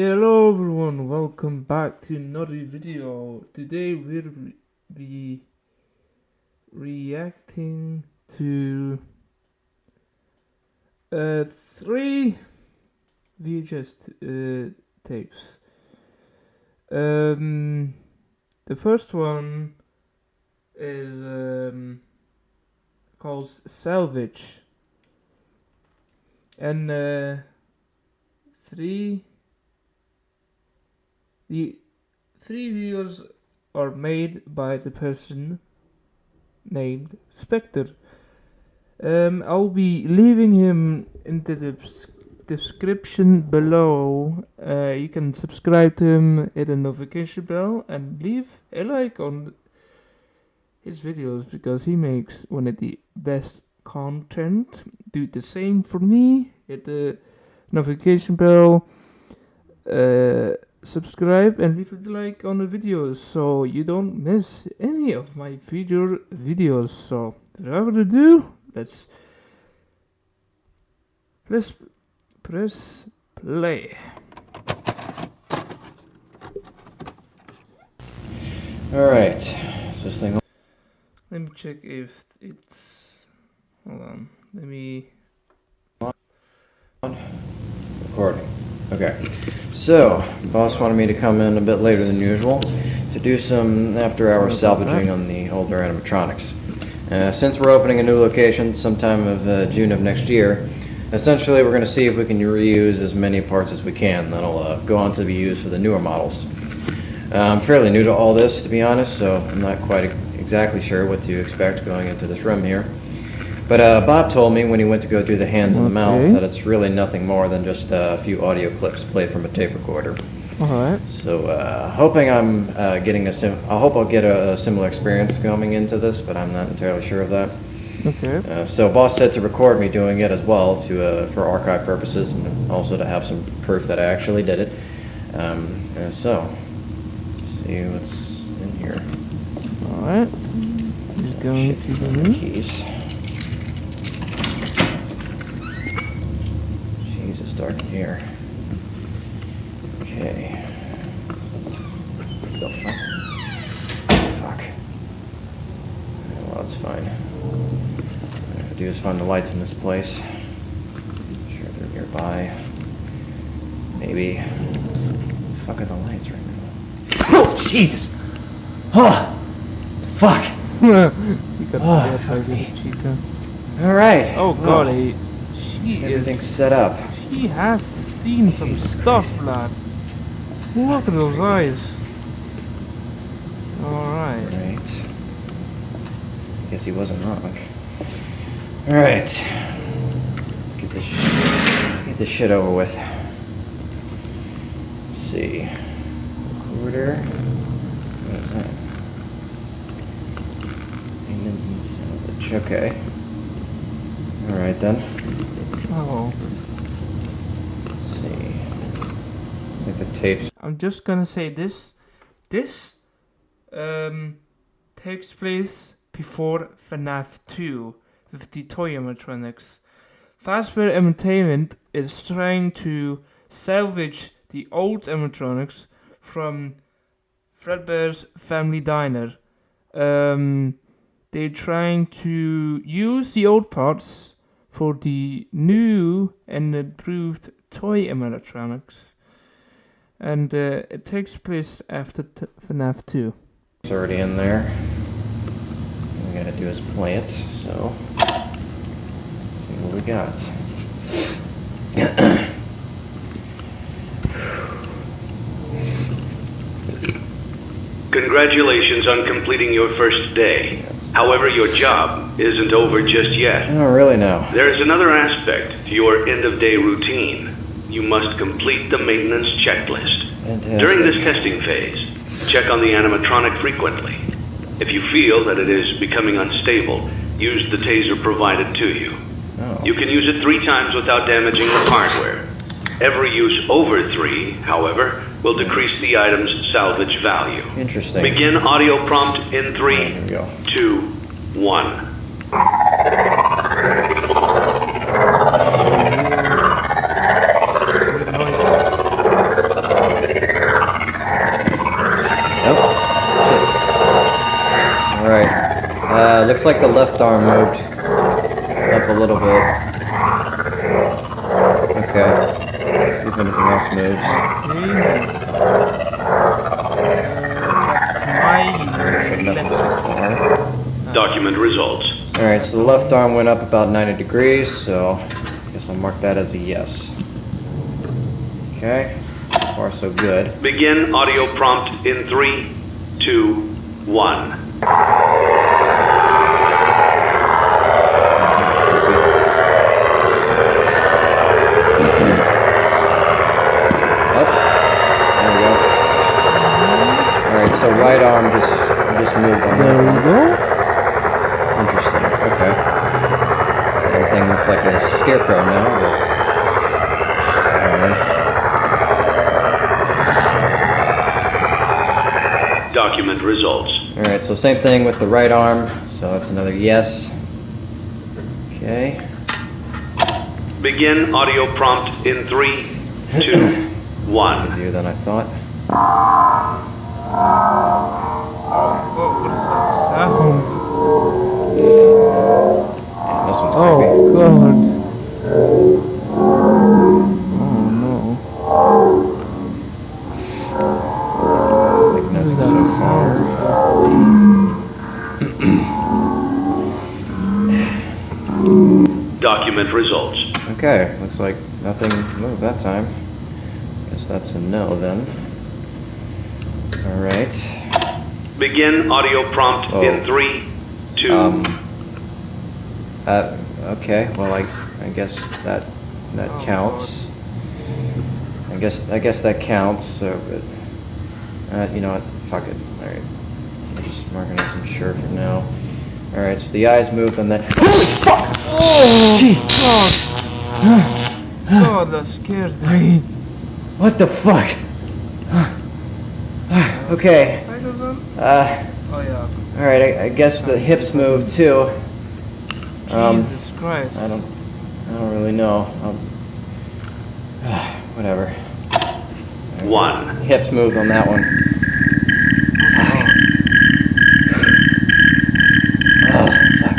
Hello everyone, welcome back to another video. Today we'll be reacting to 3 VHS tapes. The first one is called Salvage, and the 3 videos are made by the person named Spectre. I'll be leaving him in the description below. You can subscribe to him, hit the notification bell, and leave a like on his videos because he makes one of the best content. Do the same for me. Hit the notification bell. Subscribe and leave a like on the videos so you don't miss any of my future videos. So without further ado, let's press play. Alright, this thing. Let me check if it's, hold on, let me Recording. Okay, so boss wanted me to come in a bit later than usual to do some after-hours salvaging on the older animatronics. Since we're opening a new location sometime of June of next year, essentially we're going to see if we can reuse as many parts as we can that'll go on to be used for the newer models. I'm fairly new to all this, to be honest, so I'm not quite exactly sure what to expect going into this room here. But Bob told me when he went to go do the hands and the mouth that it's really nothing more than just a few audio clips played from a tape recorder. Alright. So hoping I'm I hope I'll get a similar experience coming into this, but I'm not entirely sure of that. Okay. So boss said to record me doing it as well for archive purposes, and also to have some proof that I actually did it. So let's see what's in here. Alright. Just going to the keys. Jesus, dark in here. Okay. Oh, fuck. Well, that's fine. What I have to do is find the lights in this place. I'm sure they're nearby. Maybe. Fuck are the lights right now? Oh, Jesus! Oh! Fuck! You got scared by the Chica. Alright. Oh god, everything's set up. She has seen some stuff, lad. Look at those eyes. Alright. Right. Guess he wasn't wrong. Alright. Let's get this shit over with. Let's see. Recorder. What is that? Maintenance and salvage. Okay. Alright then. Oh. Let's see. It's like the tapes. I'm just gonna say this takes place before FNAF 2 with the toy animatronics. Fazbear Entertainment is trying to salvage the old animatronics from Fredbear's Family Diner. They're trying to use the old parts for the new and improved toy animatronics. And it takes place after FNAF 2. It's already in there. All we gotta do is play it, so see what we got. Congratulations on completing your first day. However, your job isn't over just yet. I don't really know. There is another aspect to your end-of-day routine. You must complete the maintenance checklist. Fantastic. During this testing phase, check on the animatronic frequently. If you feel that it is becoming unstable, use the taser provided to you. Oh. You can use it 3 times without damaging the hardware. Every use over 3, however, will decrease the item's salvage value. Interesting. Begin audio prompt in 3, Here we go. 2, 1. looks like the left arm moved up a little bit. Okay. Let's see if anything else moves. That's my left. Document results. Alright, so the left arm went up about 90 degrees, so I guess I'll mark that as a yes. Okay. So far so good. Begin audio prompt in 3, 2, 1. So right arm just moved on There that. we go. Interesting. Okay. Everything looks like a scarecrow now. But... Document results. Alright, so same thing with the right arm. So that's another yes. Okay. Begin audio prompt in 3, 2, 1. Easier than I thought. Oh, what is that sound? Yeah, this one's creepy. Oh, God. Oh, no. Like What is nothing that so far. sound? Document results. Okay, looks like nothing moved that time. Guess that's a no then. Alright. Begin audio prompt in 3, 2. Okay, well I guess that counts. I guess that counts, so but you know what, fuck it. Alright. I'm just marking it as sure for now. Alright, so the eyes moved on that. Holy fuck! Oh, God, that scared me. What the fuck? Okay. Oh, yeah. Alright, I guess the hips moved too. Jesus Christ. I don't really know. Whatever. 1. Hips moved on that one. Oh, fuck.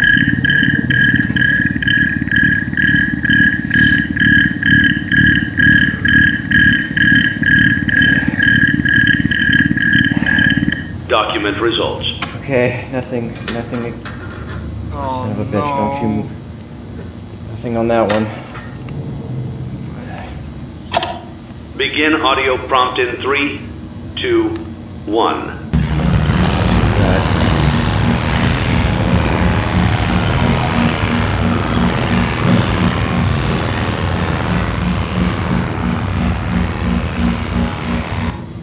Document results. Okay, nothing. Oh, Son of a bitch, no. don't you... Nothing on that one. Begin audio prompt in 3, 2, 1.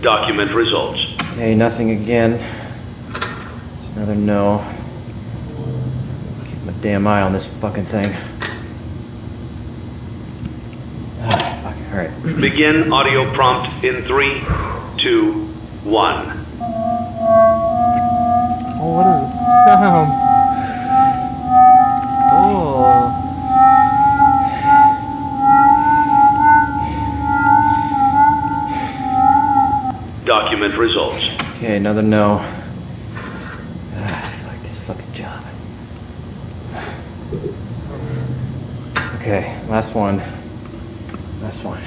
Document results. Okay, nothing again. It's another no. Keep my damn eye on this fucking thing. Fuck, alright. Begin audio prompt in 3, 2, 1. Oh, what are the sounds? Oh. Document results. Okay, another no. I like this fucking job. Okay, last one. Last one.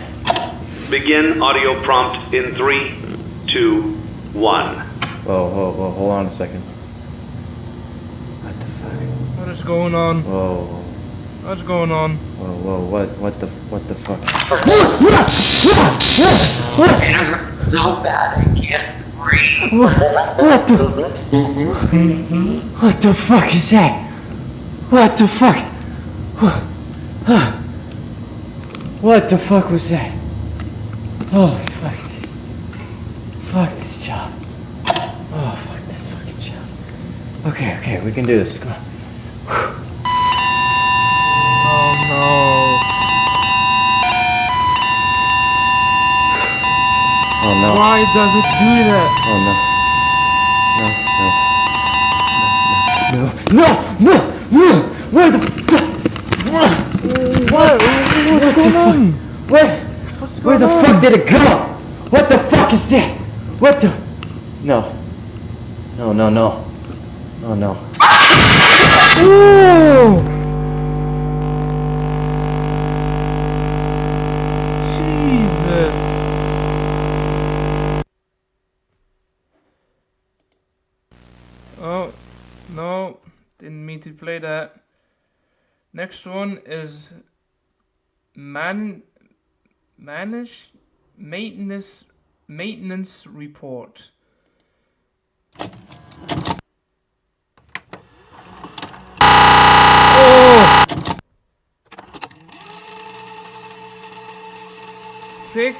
Begin audio prompt in 3, 2, 1. Whoa, hold on a second. What the fuck? What is going on? Whoa, What's going on? what the fuck? So bad I can't breathe. What the fuck is that? What the fuck? What the fuck was that? Oh, fuck. Fuck this job. Oh, fuck this fucking job. Okay, we can do this. Come on. Oh, no. Oh, no. Why does it do that? No. Where the fuck? What's going on? Where Where the fuck did it go? What the fuck is that? What the? No. Oh! Jesus! Oh, no, didn't mean to play that. Next one is maintenance report. Oh! Frick!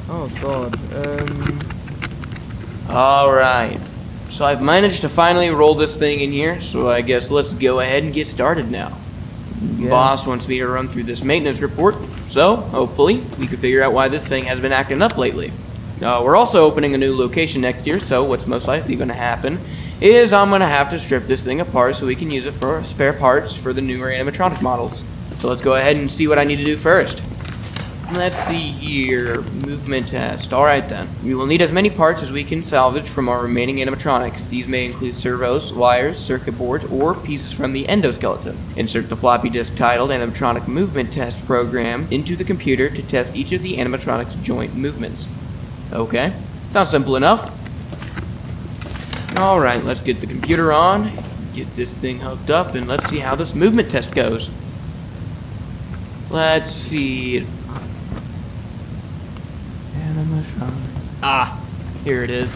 Oh god. Alright. So I've managed to finally roll this thing in here, so I guess let's go ahead and get started now. Yeah. Boss wants me to run through this maintenance report, so hopefully we can figure out why this thing has been acting up lately. We're also opening a new location next year, so what's most likely going to happen is I'm going to have to strip this thing apart so we can use it for spare parts for the newer animatronic models. So let's go ahead and see what I need to do first. Let's see here, movement test. Alright then, we will need as many parts as we can salvage from our remaining animatronics. These may include servos, wires, circuit boards, or pieces from the endoskeleton. Insert the floppy disk titled Animatronic Movement Test Program into the computer to test each of the animatronic's joint movements. Okay, sounds simple enough. Alright, let's get the computer on, get this thing hooked up, and let's see how this movement test goes. Let's see. Ah, here it is.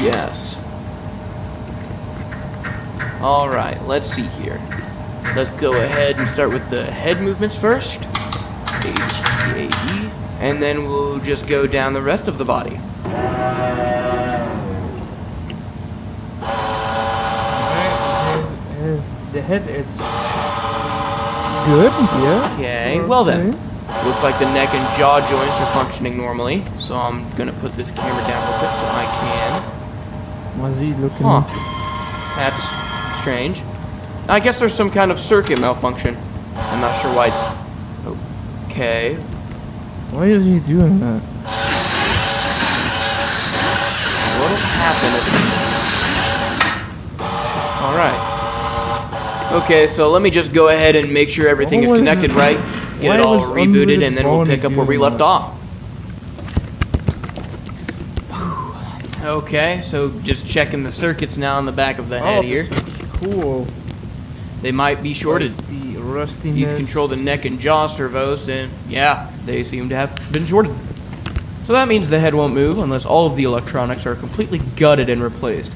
Yes. Alright, let's see here. Let's go ahead and start with the head movements first. H-E-A-E. And then we'll just go down the rest of the body. The head is good, yeah. Okay, well then. Looks like the neck and jaw joints are functioning normally. So I'm gonna put this camera down real quick so I can. Why's he looking? Huh. That's strange. I guess there's some kind of circuit malfunction. I'm not sure why it's... Okay. Why is he doing that? What'll happen if... Alright. Okay, so let me just go ahead and make sure everything is connected right. Get it all rebooted, and then we'll pick up where we left off. Okay, so just checking the circuits now on the back of the head here. This looks cool. They might be shorted. Like the rustiness. These control the neck and jaw servos, and yeah, they seem to have been shorted. So that means the head won't move unless all of the electronics are completely gutted and replaced.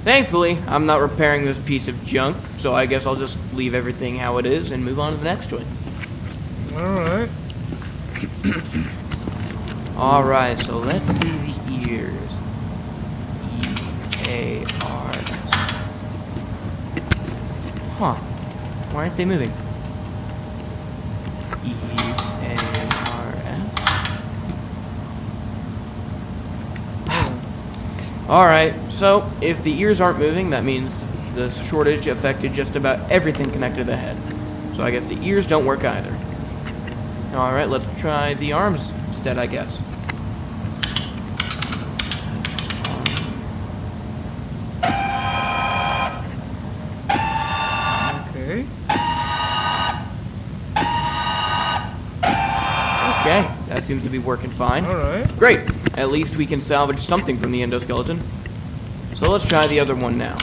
Thankfully, I'm not repairing this piece of junk, so I guess I'll just leave everything how it is and move on to the next joint. Alright. Alright, so let's do the ears. E-A-R-S. Huh. Why aren't they moving? E-A-R-S. Alright, so if the ears aren't moving, that means the shortage affected just about everything connected to the head. So I guess the ears don't work either. Alright, let's try the arms instead, I guess. Okay. Okay, that seems to be working fine. Alright. Great, at least we can salvage something from the endoskeleton. So let's try the other one now.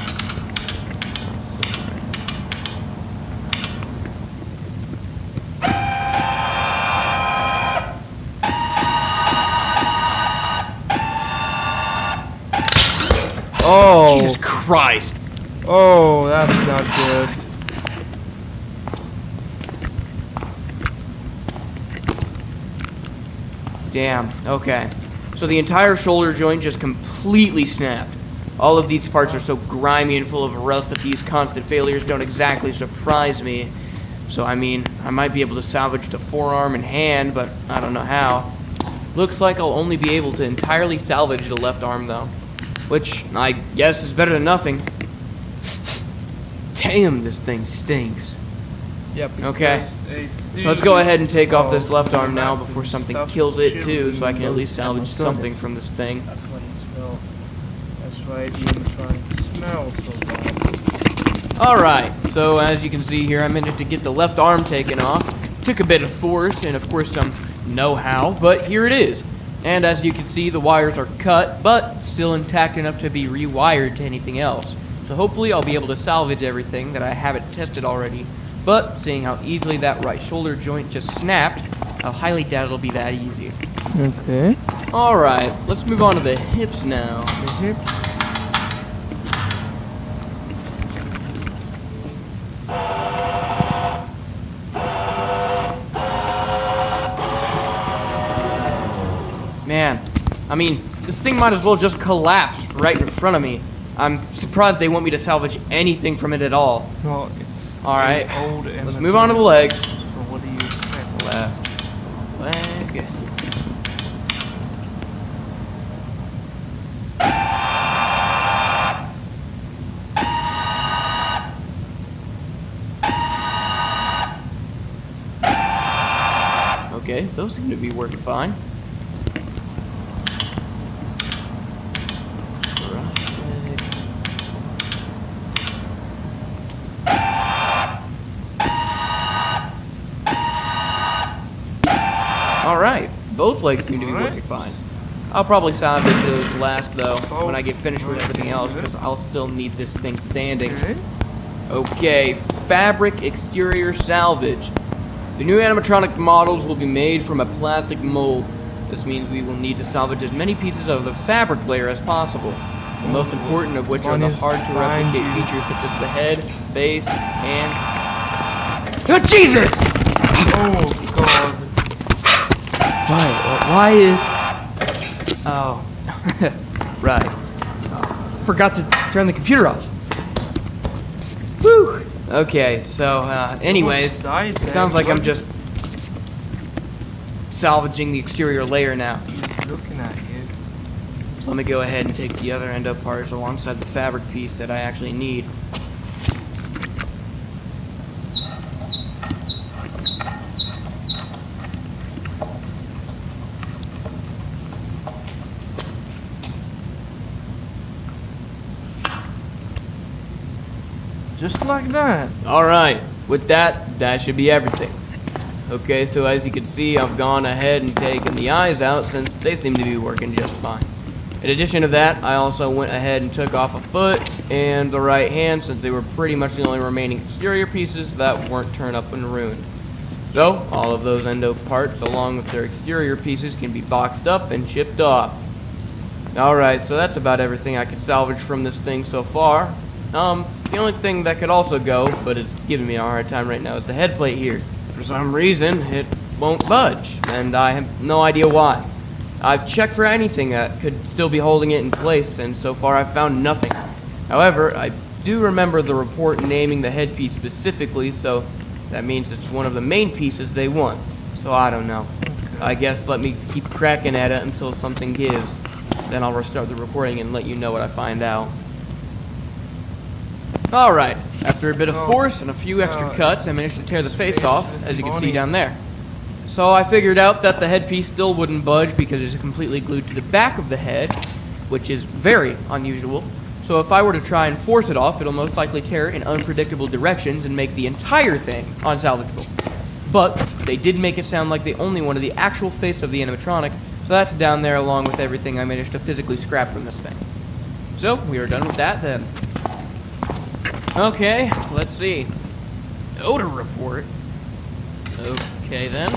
Oh. Jesus Christ. Oh, that's not good. Damn, okay. So the entire shoulder joint just completely snapped. All of these parts are so grimy and full of rust that these constant failures don't exactly surprise me. So I mean, I might be able to salvage the forearm and hand, but I don't know how. Looks like I'll only be able to entirely salvage the left arm though, which I guess is better than nothing. Damn, this thing stinks. Yeah, Okay, so let's go ahead and take off this left arm now before something kills it too, so I can at least salvage something from this thing. That's why you smell. That's why the animatronic smells so bad. Alright, so as you can see here, I managed to get the left arm taken off. Took a bit of force and of course some know-how, but here it is. And as you can see, the wires are cut, but still intact enough to be rewired to anything else. So hopefully I'll be able to salvage everything that I haven't tested already. But seeing how easily that right shoulder joint just snapped, I highly doubt it'll be that easy. Okay. Alright, let's move on to the hips now. The hips. Man, I mean, this thing might as well just collapse right in front of me. I'm surprised they want me to salvage anything from it at all. No, it's Alright, old let's move on to the legs. So what do you expect? Left leg. Okay, those seem to be working fine. Alright, both legs seem to be working fine. I'll probably salvage those last though when I get finished with everything else because I'll still need this thing standing. Okay, fabric exterior salvage. The new animatronic models will be made from a plastic mold. This means we will need to salvage as many pieces of the fabric layer as possible. The most important of which are the hard to replicate features such as the head, face, hands. Oh Jesus! Oh God. Why is... Oh. Right. Forgot to turn the computer off. Whew. Okay, so, anyways, it sounds like I'm just salvaging the exterior layer now. He's looking at you. So let me go ahead and take the other end up parts alongside the fabric piece that I actually need. Just like that. Alright, with that, that should be everything. Okay, so as you can see, I've gone ahead and taken the eyes out since they seem to be working just fine. In addition to that, I also went ahead and took off a foot and the right hand since they were pretty much the only remaining exterior pieces that weren't torn up and ruined. So, all of those endo parts along with their exterior pieces can be boxed up and shipped off. Alright, so that's about everything I could salvage from this thing so far. The only thing that could also go, but it's giving me a hard time right now, is the head plate here. For some reason, it won't budge, and I have no idea why. I've checked for anything that could still be holding it in place, and so far I've found nothing. However, I do remember the report naming the headpiece specifically, so that means it's one of the main pieces they want. So I don't know. I guess let me keep cracking at it until something gives. Then I'll restart the recording and let you know what I find out. Alright, after a bit of force and a few extra cuts, I managed to tear the face off, as you can see down there. So I figured out that the headpiece still wouldn't budge because it's completely glued to the back of the head, which is very unusual. So if I were to try and force it off, it'll most likely tear in unpredictable directions and make the entire thing unsalvageable. But they did make it sound like they only wanted the actual face of the animatronic, so that's down there along with everything I managed to physically scrap from this thing. So we are done with that then. Okay, let's see. Odor report. Okay then.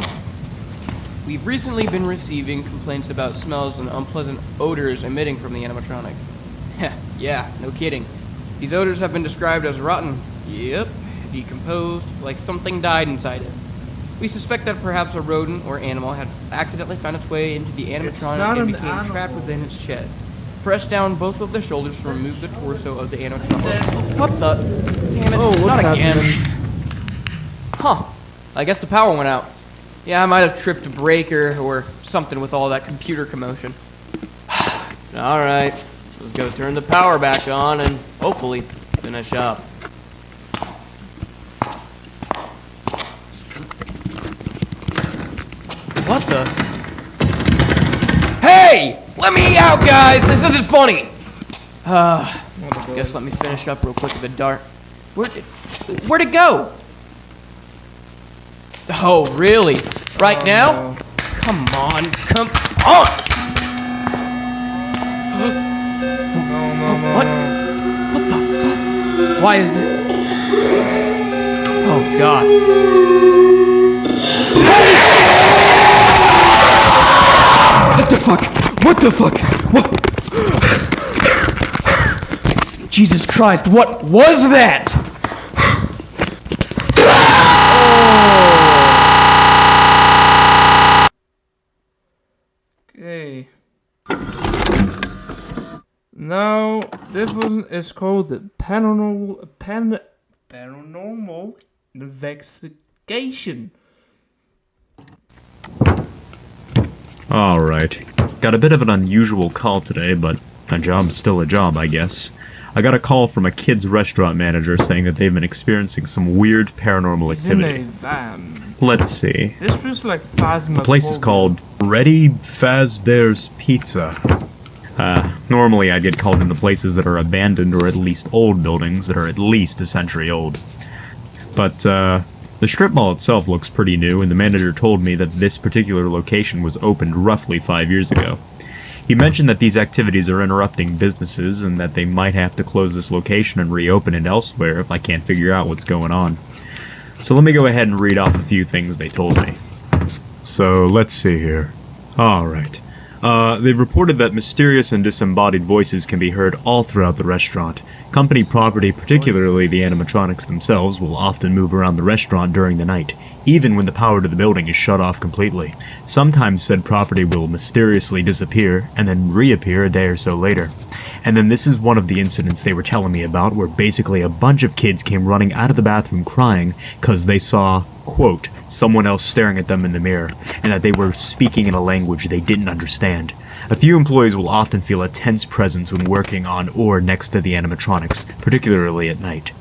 We've recently been receiving complaints about smells and unpleasant odors emitting from the animatronic. Yeah, no kidding. These odors have been described as rotten. Yep, decomposed, like something died inside it. We suspect that perhaps a rodent or animal had accidentally found its way into the animatronic and became trapped within its shed. Press down both of the shoulders to remove the torso of the animatronic. What the? Damn it, not again. Huh. I guess the power went out. Yeah, I might have tripped a breaker or something with all that computer commotion. Alright, let's go turn the power back on and hopefully finish up. What the? Hey! Let me out, guys! This isn't funny! Guess let me finish up real quick with the dart. Where'd it go? Oh, really? Right now? No. Come on, come on! What? What the fuck? Why is it? Oh, God. What the fuck? What the fuck? What? Jesus Christ, what was that? Okay. Now, this one is called the paranormal investigation. Alright. Got a bit of an unusual call today, but a job's still a job, I guess. I got a call from a kid's restaurant manager saying that they've been experiencing some weird paranormal It's in a activity. van. Let's see. This feels like Phasmophobia. The place is called Freddy Fazbear's Pizza. Normally I'd get called into places that are abandoned or at least old buildings that are at least a century old. But, the strip mall itself looks pretty new, and the manager told me that this particular location was opened roughly 5 years ago. He mentioned that these activities are interrupting businesses and that they might have to close this location and reopen it elsewhere if I can't figure out what's going on. So let me go ahead and read off a few things they told me. So, let's see here. Alright. They've reported that mysterious and disembodied voices can be heard all throughout the restaurant. Company property, particularly the animatronics themselves, will often move around the restaurant during the night, even when the power to the building is shut off completely. Sometimes said property will mysteriously disappear, and then reappear a day or so later. And then this is one of the incidents they were telling me about, where basically a bunch of kids came running out of the bathroom crying because they saw, quote, someone else staring at them in the mirror, and that they were speaking in a language they didn't understand. A few employees will often feel a tense presence when working on or next to the animatronics, particularly at night.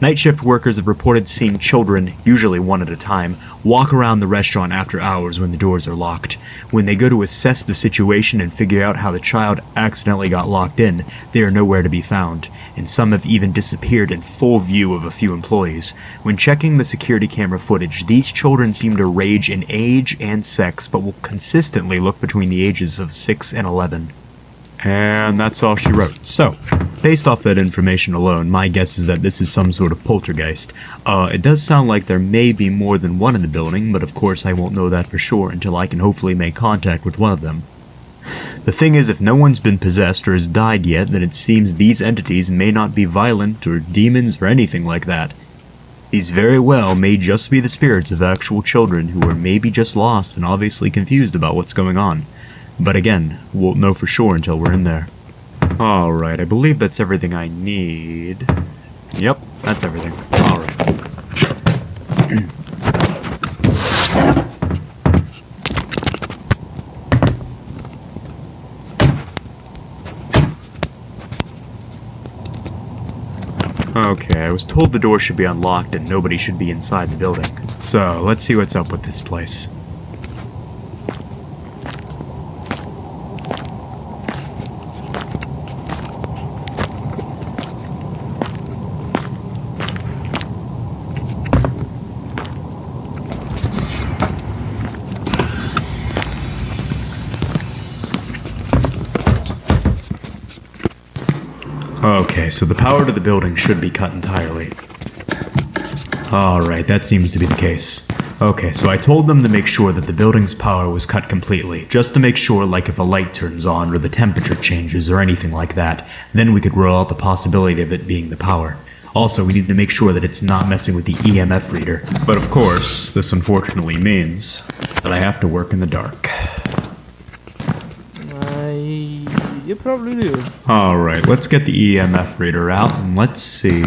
Night shift workers have reported seeing children, usually one at a time, walk around the restaurant after hours when the doors are locked. When they go to assess the situation and figure out how the child accidentally got locked in, they are nowhere to be found, and some have even disappeared in full view of a few employees. When checking the security camera footage, these children seem to range in age and sex, but will consistently look between the ages of 6 and 11. And that's all she wrote. So, based off that information alone, my guess is that this is some sort of poltergeist. It does sound like there may be more than one in the building, but of course I won't know that for sure until I can hopefully make contact with one of them. The thing is, if no one's been possessed or has died yet, then it seems these entities may not be violent or demons or anything like that. These very well may just be the spirits of actual children who are maybe just lost and obviously confused about what's going on. But again, won't know for sure until we're in there. Alright, I believe that's everything I need. Yep, that's everything. Alright. Okay, I was told the door should be unlocked and nobody should be inside the building. So, let's see what's up with this place. Okay, so the power to the building should be cut entirely. Alright, that seems to be the case. Okay, so I told them to make sure that the building's power was cut completely, just to make sure, like if a light turns on or the temperature changes or anything like that, then we could rule out the possibility of it being the power. Also, we need to make sure that it's not messing with the EMF reader. But of course, this unfortunately means that I have to work in the dark. You probably do. Alright, let's get the EMF reader out and let's see.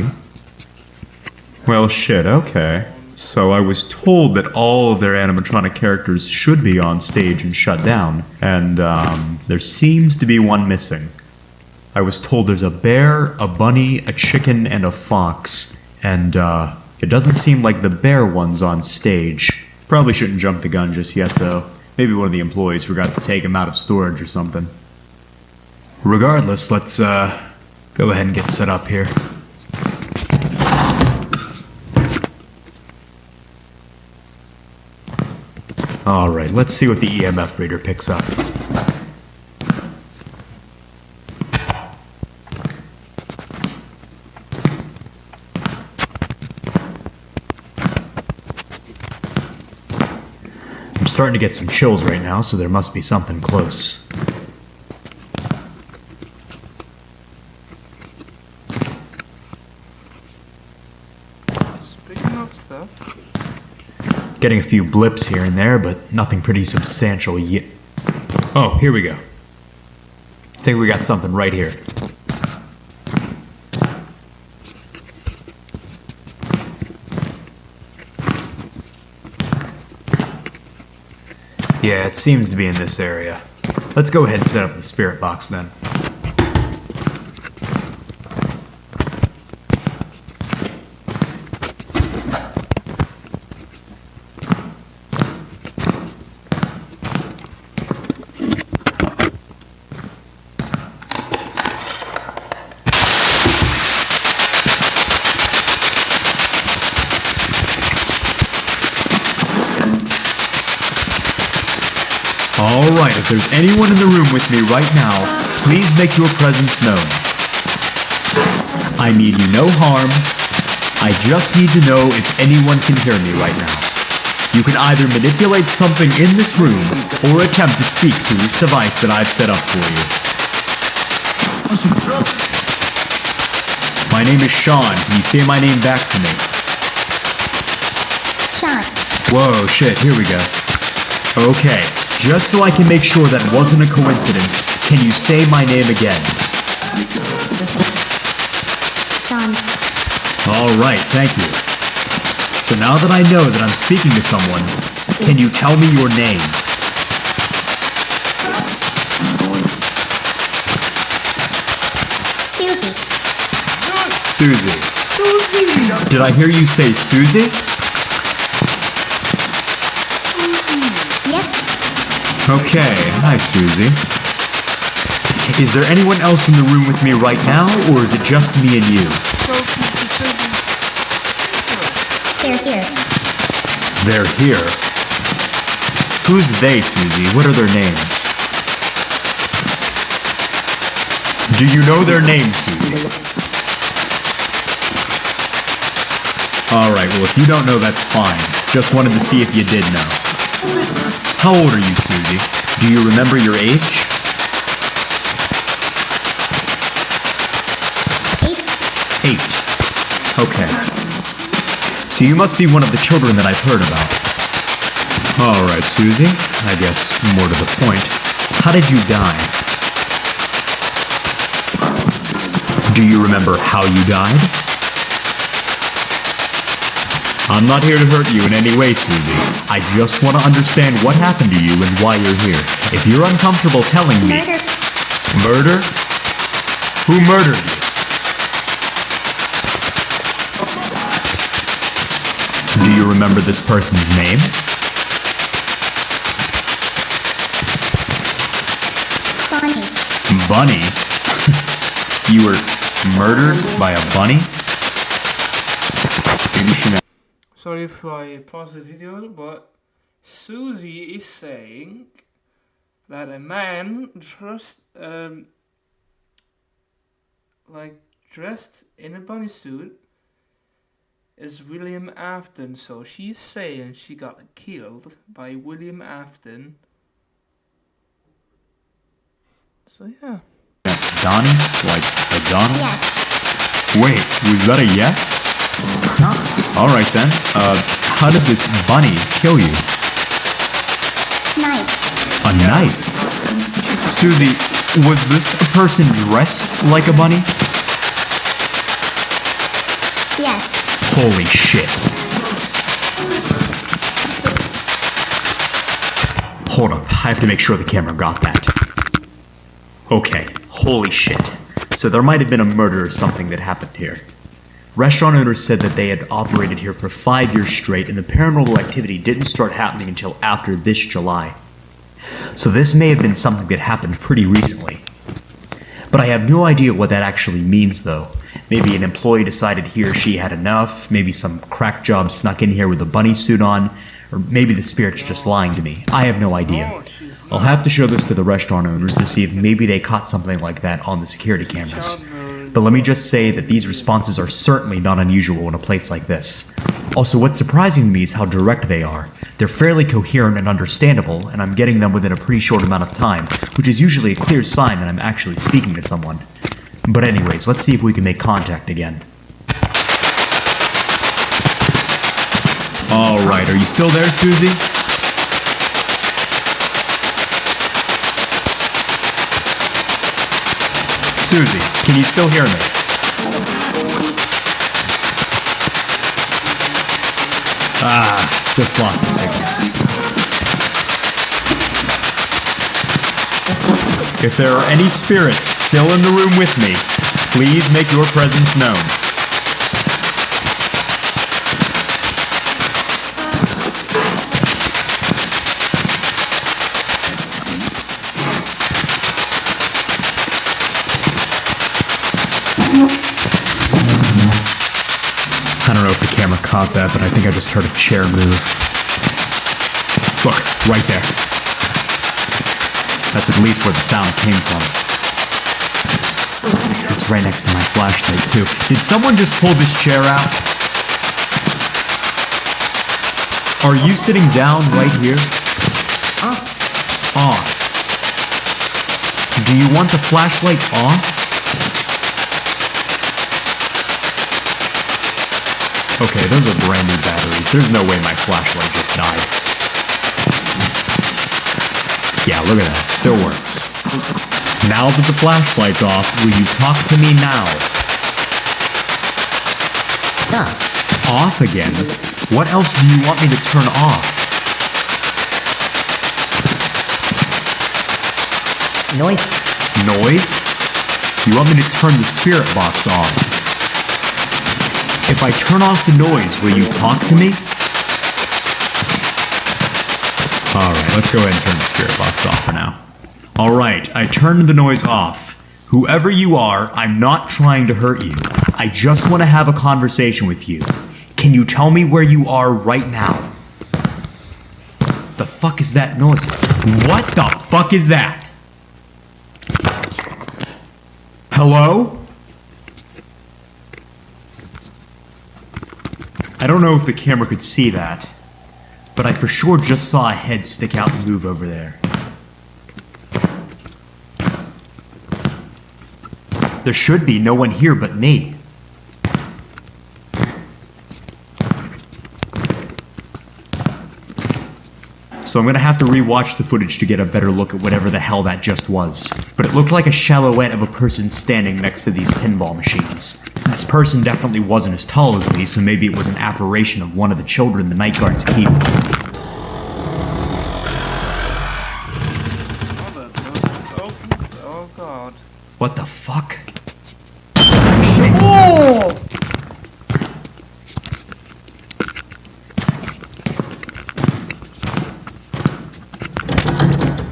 Well, shit, okay. So I was told that all of their animatronic characters should be on stage and shut down, and there seems to be one missing. I was told there's a bear, a bunny, a chicken, and a fox, and it doesn't seem like the bear one's on stage. Probably shouldn't jump the gun just yet, though. Maybe one of the employees forgot to take him out of storage or something. Regardless, let's go ahead and get set up here. Alright, let's see what the EMF reader picks up. I'm starting to get some chills right now, so there must be something close. It's picking up stuff. Getting a few blips here and there, but nothing pretty substantial yet. Oh, here we go. I think we got something right here. Yeah, it seems to be in this area. Let's go ahead and set up the spirit box then. Alright, if there's anyone in the room with me right now, please make your presence known. I mean you no harm. I just need to know if anyone can hear me right now. You can either manipulate something in this room, or attempt to speak through this device that I've set up for you. My name is Sean. Can you say my name back to me? Sean. Whoa, shit, here we go. Okay. Just so I can make sure that wasn't a coincidence, can you say my name again? Sean. Alright, thank you. So now that I know that I'm speaking to someone, can you tell me your name? Susie. Susie. Did I hear you say Susie? Yes. Okay, hi Susie. Is there anyone else in the room with me right now, or is it just me and you? They're here. They're here? Who's they, Susie? What are their names? Do you know their names, Susie? Alright, well if you don't know, that's fine. Just wanted to see if you did know. How old are you, Susie? Do you remember your age? 8. Okay. So you must be one of the children that I've heard about. Alright, Susie. I guess more to the point. How did you die? Do you remember how you died? I'm not here to hurt you in any way, Susie. I just want to understand what happened to you and why you're here. If you're uncomfortable telling me... Murder. Murder? Who murdered you? Do you remember this person's name? Bonnie. Bunny? You were murdered by a bunny? Maybe she... Sorry if I pause the video, but Susie is saying that a man dressed in a bunny suit is William Afton. So she's saying she got killed by William Afton. So yeah. Donnie? Like Donald? Yes. Wait, was that a yes? Alright then. How did this bunny kill you? Knife. A knife? Susie, was this a person dressed like a bunny? Yes. Holy shit. Hold up, I have to make sure the camera got that. Okay, holy shit. So there might have been a murder or something that happened here. Restaurant owners said that they had operated here for 5 years straight and the paranormal activity didn't start happening until after this July. So this may have been something that happened pretty recently. But I have no idea what that actually means though. Maybe an employee decided he or she had enough, maybe some crack job snuck in here with a bunny suit on, or maybe the spirit's just lying to me. I have no idea. I'll have to show this to the restaurant owners to see if maybe they caught something like that on the security cameras. But let me just say that these responses are certainly not unusual in a place like this. Also, what's surprising to me is how direct they are. They're fairly coherent and understandable, and I'm getting them within a pretty short amount of time, which is usually a clear sign that I'm actually speaking to someone. But anyways, let's see if we can make contact again. Alright, are you still there, Susie? Susie, can you still hear me? Just lost the signal. If there are any spirits still in the room with me, please make your presence known. I don't know if the camera caught that, but I think I just heard a chair move. Look, right there. That's at least where the sound came from. It's right next to my flashlight, too. Did someone just pull this chair out? Are you sitting down right here? Off. Do you want the flashlight off? Okay, those are brand new batteries. There's no way my flashlight just died. Yeah, look at that. It still works. Now that the flashlight's off, will you talk to me now? Off again? What else do you want me to turn off? Noise. Noise? You want me to turn the spirit box off? If I turn off the noise, will you talk to me? Alright, let's go ahead and turn the spirit box off for now. Alright, I turned the noise off. Whoever you are, I'm not trying to hurt you. I just want to have a conversation with you. Can you tell me where you are right now? The fuck is that noise? What the fuck is that? Hello? I don't know if the camera could see that, but I for sure just saw a head stick out and move over there. There should be no one here but me. So I'm gonna have to re-watch the footage to get a better look at whatever the hell that just was. But it looked like a silhouette of a person standing next to these pinball machines. This person definitely wasn't as tall as me, so maybe it was an apparition of one of the children the night guards keep. Oh god. What the fuck? Oh!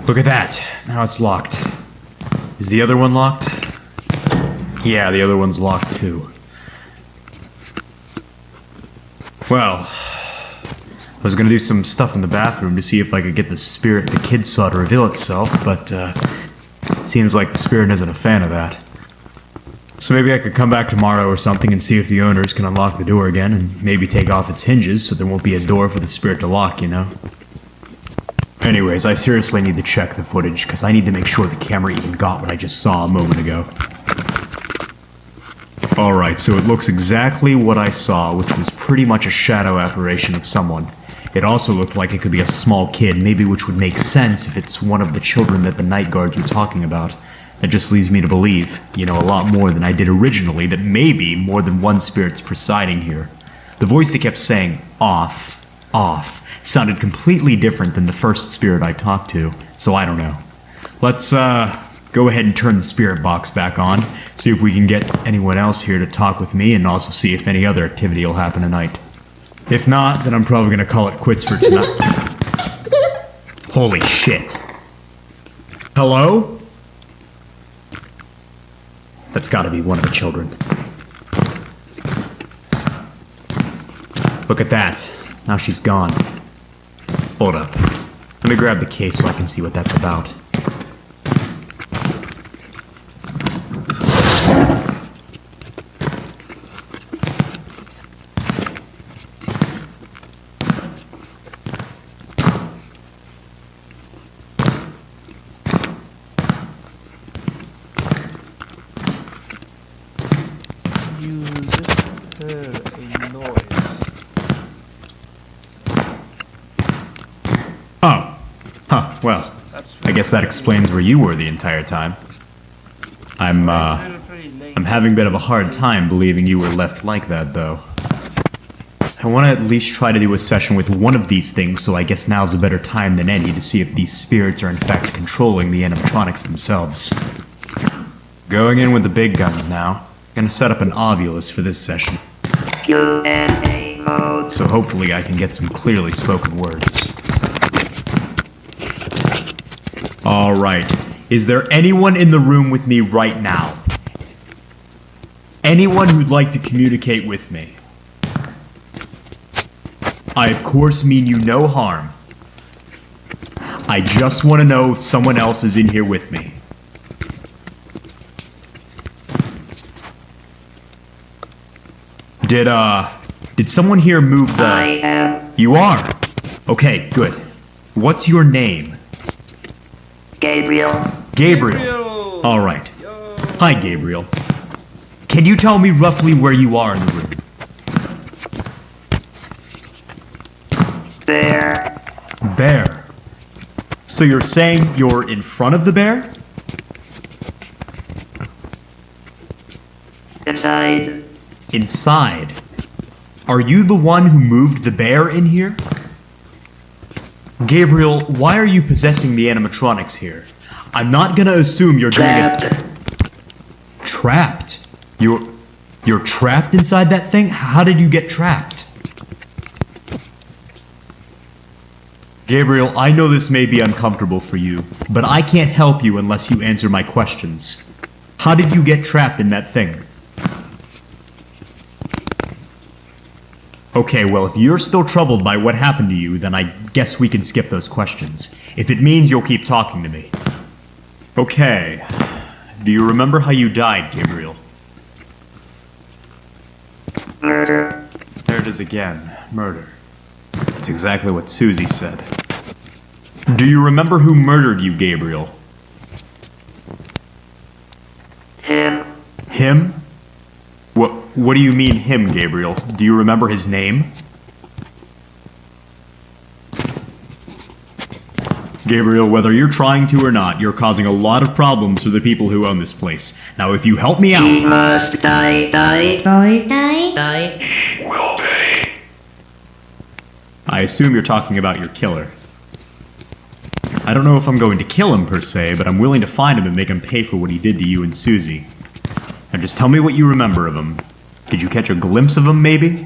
Look at that. Now it's locked. Is the other one locked? Yeah, the other one's locked too. Well, I was gonna do some stuff in the bathroom to see if I could get the spirit the kid saw to reveal itself, but it seems like the spirit isn't a fan of that. So maybe I could come back tomorrow or something and see if the owners can unlock the door again and maybe take off its hinges so there won't be a door for the spirit to lock, you know? Anyways, I seriously need to check the footage because I need to make sure the camera even got what I just saw a moment ago. Alright, so it looks exactly what I saw, which was pretty much a shadow apparition of someone. It also looked like it could be a small kid, maybe, which would make sense if it's one of the children that the night guards were talking about. That just leads me to believe, a lot more than I did originally, that maybe more than one spirit's presiding here. The voice that kept saying, off, sounded completely different than the first spirit I talked to, so I don't know. Let's, go ahead and turn the spirit box back on, see if we can get anyone else here to talk with me, and also see if any other activity will happen tonight. If not, then I'm probably gonna call it quits for tonight. Holy shit. Hello? That's gotta be one of the children. Look at that. Now she's gone. Hold up. Let me grab the case so I can see what that's about. Well, I guess that explains where you were the entire time. I'm having a bit of a hard time believing you were left like that, though. I want to at least try to do a session with one of these things, so I guess now's a better time than any to see if these spirits are in fact controlling the animatronics themselves. Going in with the big guns now. Gonna set up an ovulus for this session. Q&A mode. So hopefully I can get some clearly spoken words. Alright. Is there anyone in the room with me right now? Anyone who'd like to communicate with me? I of course mean you no harm. I just want to know if someone else is in here with me. Did someone here move the... I am You are? Okay, good. What's your name? Gabriel. Gabriel. Alright. Hi, Gabriel. Can you tell me roughly where you are in the room? There. Bear. So you're saying you're in front of the bear? Inside. Inside. Are you the one who moved the bear in here? Gabriel, why are you possessing the animatronics here? I'm not gonna assume you're Trapped. gonna get... Trapped? You're trapped inside that thing? How did you get trapped? Gabriel, I know this may be uncomfortable for you, but I can't help you unless you answer my questions. How did you get trapped in that thing? Okay, well, if you're still troubled by what happened to you, then I guess we can skip those questions. If it means you'll keep talking to me. Okay. Do you remember how you died, Gabriel? Murder. There it is again. Murder. That's exactly what Susie said. Do you remember who murdered you, Gabriel? Him. Him? What do you mean, him, Gabriel? Do you remember his name? Gabriel, whether you're trying to or not, you're causing a lot of problems for the people who own this place. Now, if you help me He out... must die. Will pay. I assume you're talking about your killer. I don't know if I'm going to kill him, per se, but I'm willing to find him and make him pay for what he did to you and Susie. Now, just tell me what you remember of him. Did you catch a glimpse of him, maybe?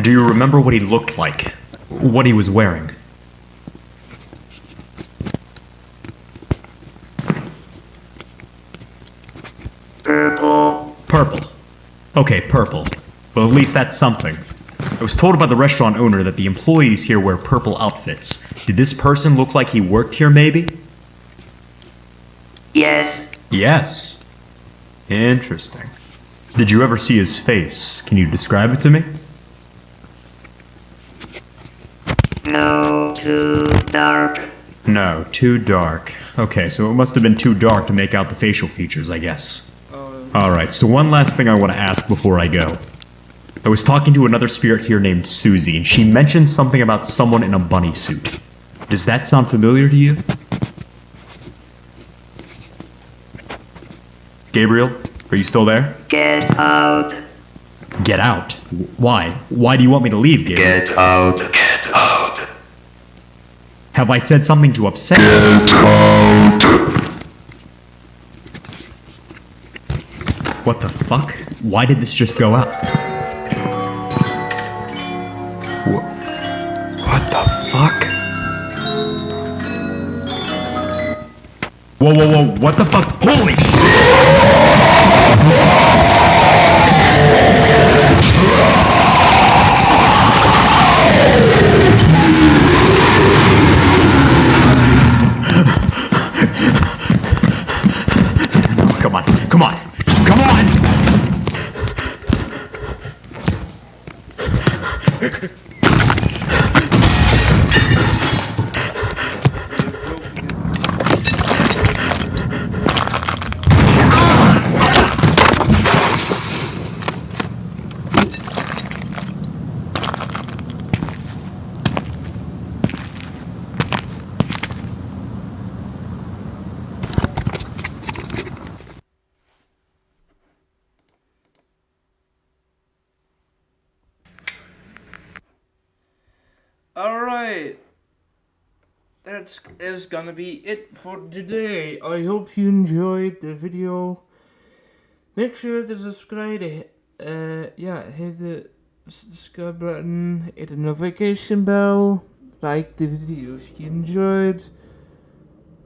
Do you remember what he looked like? What he was wearing? Purple. Purple. Okay, purple. Well, at least that's something. I was told by the restaurant owner that the employees here wear purple outfits. Did this person look like he worked here, maybe? Yes. Yes. Interesting. Did you ever see his face? Can you describe it to me? No. Too dark. No, too dark. Okay, so it must have been too dark to make out the facial features, I guess. Oh, Alright, so one last thing I want to ask before I go. I was talking to another spirit here named Susie, and she mentioned something about someone in a bunny suit. Does that sound familiar to you? Gabriel, are you still there? Get out. Get out? Why? Why do you want me to leave, Gabriel? Get out. Get out. Have I said something to upset you? Get out. What the fuck? Why did this just go out? What the fuck? Whoa, whoa, whoa, what the fuck? Holy Come on, come on, come on! alright. That is gonna be it for today. I hope you enjoyed the video. Make sure to subscribe. Hit the subscribe button. Hit the notification bell. Like the videos you enjoyed.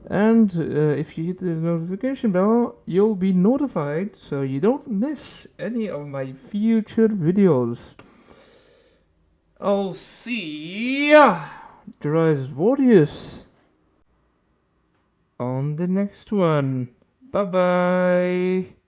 And if you hit the notification bell, you'll be notified so you don't miss any of my future videos. I'll see ya, Warriors, on the next one. Bye bye.